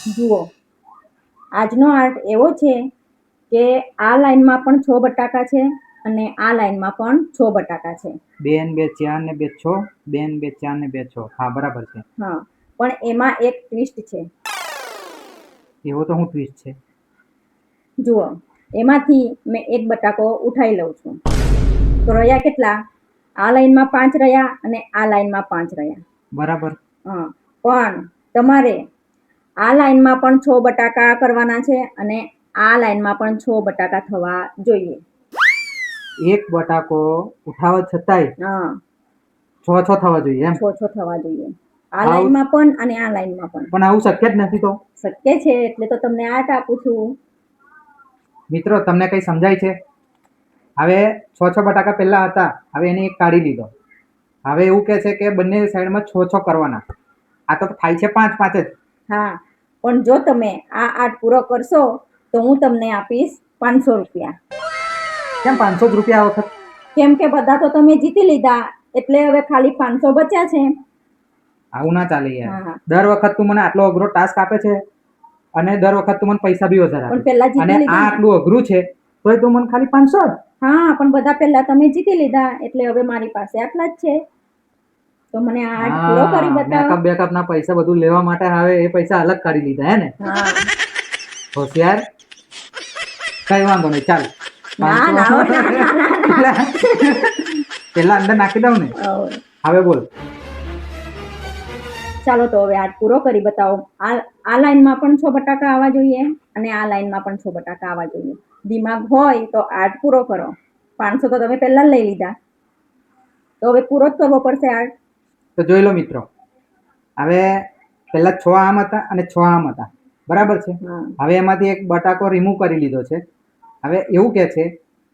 જુઓ, આજનો આર્ટ એવો છે કે આ લાઈનમાં પણ 6 બટાકા છે અને આ લાઈનમાં પણ 6 બટાકા છે. 2 ને 2 4 ને 2 6, 2 ને 2 4 ને 2 6. હા બરાબર છે. હા, પણ એમાં એક ટ્વિસ્ટ છે. એવો તો હું ટ્વિસ્ટ છે? જુઓ, એમાંથી મેં એક બટાકો ઉઠાઈ લઉં છું તો રહ્યા કેટલા? આ લાઈનમાં 5 રહ્યા અને આ લાઈનમાં 5 રહ્યા. બરાબર. હા, પણ તમારે આ લાઈનમાં પણ 6 બટાકા કરવાના છે અને આ લાઈનમાં પણ 6 બટાકા થવા જોઈએ. એક બટાકો ઉઠાવવા છતાંય હા, 6 થવા જોઈએ એમ? 6 થવા જોઈએ. આ લાઈનમાં પણ અને આ લાઈનમાં પણ. પણ આવું શક્ય જ નથી. તો શક્ય છે એટલે તો તમને આર્ટ આપું છું. મિત્રો, તમને કઈ સમજાય છે? હવે 6 બટાકા પહેલા હતા, હવે એને એક કાઢી લીધો. હવે એવું કે છે કે બંને સાઈડમાં 6 કરવાના. આ તો થાય છે 5 5 જ. હા, પણ જો તમે આ આર્ટ પૂરો કરશો તો હું તમને આપીશ 500 રૂપિયા. કેમ 500 જ રૂપિયા આ વખત? કેમ કે બધા તો તમે જીતી લીધા એટલે હવે ખાલી 500 બચ્યા છે. આવું ના ચાલે યાર. હા. દર વખત તું મને આટલો અઘરો ટાસ્ક આપે છે અને દર વખત તું મને પૈસા બી વધારે પણ આપે પહેલા અને જીતી આ લીધા ને. આટલું અઘરું છે તોય તું મને ખાલી 500 જ. હા, પણ બધા પહેલા તમે જીતી લીધા એટલે હવે મારી પાસે આટલા જ છે. તો મને આ આર્ટ પૂરો કરી બતાવો. મેકઅપ બેકઅપ ના પૈસા બધું લેવા માટે હવે એ પૈસા અલગ કાઢી લીધા હે ને? હા. હોશિયાર. કઈ વાંધો નહીં, ચાલ. ના ના 500 પેલા અંદર નાખી દઉં ને. હવે બોલ. ચાલો તો હવે આર્ટ પૂરો કરી બતાવો. આ લાઈનમાં પણ 6 બટાકા આવવા જોઈએ અને આ લાઈનમાં પણ 6 બટાકા આવવા જોઈએ. દિમાગ હોય તો આર્ટ પૂરો કરો. 500 તો તમે પહેલા લઈ લીધા, તો હવે પૂરો જ કરવો પડશે આર્ટ. તો જોઈ લો મિત્રો, હવે પેલા 6 આમ હતા અને 6 આમ હતા, બરાબર છે? હવે એમાંથી એક બટાકો રિમૂવ કરી લીધો છે. હવે એવું કે છે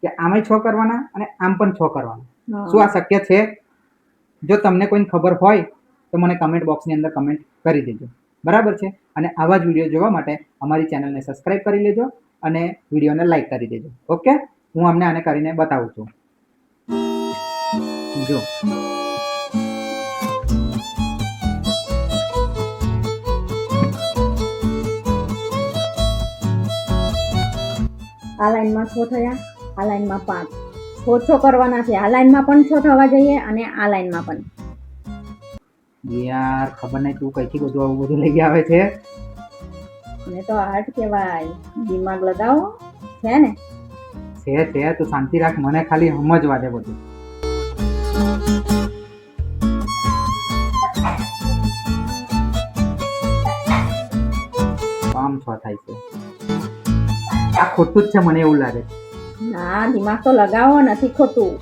કે આમે 6 કરવાના અને આમ પણ 6 કરવાના. શું આ શક્ય છે? જો તમને કોઈને ખબર હોય તો મને કમેન્ટ બોક્સની અંદર કમેન્ટ કરી દેજો, બરાબર છે? અને આવા જ વિડીયો જોવા માટે અમારી ચેનલને સબસ્ક્રાઈબ કરી લેજો અને વિડીયોને લાઈક કરી દેજો. ઓકે, હું અમને આને કરીને બતાવું છું. જો આ લાઈનમાં 6 થયા, આ લાઈનમાં 5. 6 કરવાના છે. આ લાઈનમાં પણ 6 થવા જોઈએ અને આ લાઈનમાં પણ. યાર, ખબર નહીં તું કઈથી બધું આવું બધું લઈ આવે છે. મને તો આર્ટ કહેવાય. દિમાગ લગાવો. છે ને? છે. તું શાંતિ રાખ, મને ખાલી સમજવા દે બધું. આમ 6 થાય છે. આ ખોટું જ છે મને એવું લાગે. ના, દિમાગ તો લગાવો, નથી ખોટું.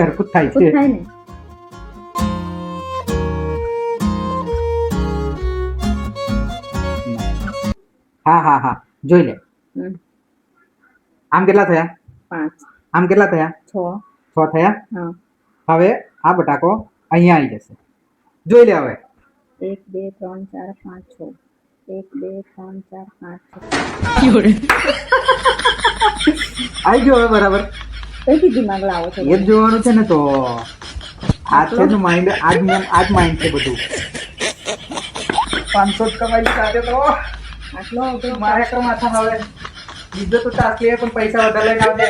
હરખું થાય છે. થાય ને? હા, જોઈ લે. આમ કેટલા થયા? 5. આમ કેટલા થયા? 6 થયા. હવે આ બટાકો અહીંયા આવી જશે. જોઈ લે હવે. 1 2 3 4 5 6. 1 2 3 4 5 6. આવી ગયો હવે બરાબર. કઈથી દિમાગ લાવો છો? એ જ જોવાનું છે ને. તો આ છે ને માઇન્ડ, આજ માઇન્ડ છે બધું. 500 જ કમાઈ સાથે તો આટલો મારે તો માથા હવે બીજો તો ટાસ્ક લે પણ પૈસા વધારે લઈને આવજે.